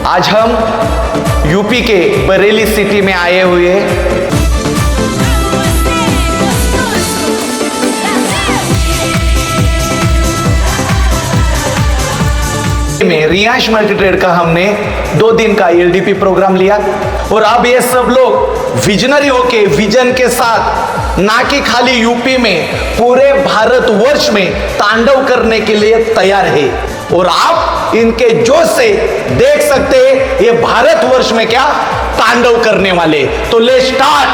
आज हम यूपी के बरेली सिटी में आए हुए हैं। में रियांश मल्टी ट्रेड का हमने 2 दिन का एलडीपी प्रोग्राम लिया और अब ये सब लोग विजनरी होके विजन के साथ ना कि खाली यूपी में पूरे भारतवर्ष में तांडव करने के लिए तैयार है। और आप इनके जोश से देख सकते हैं ये भारतवर्ष में क्या तांडव करने वाले। तो ले स्टार्ट।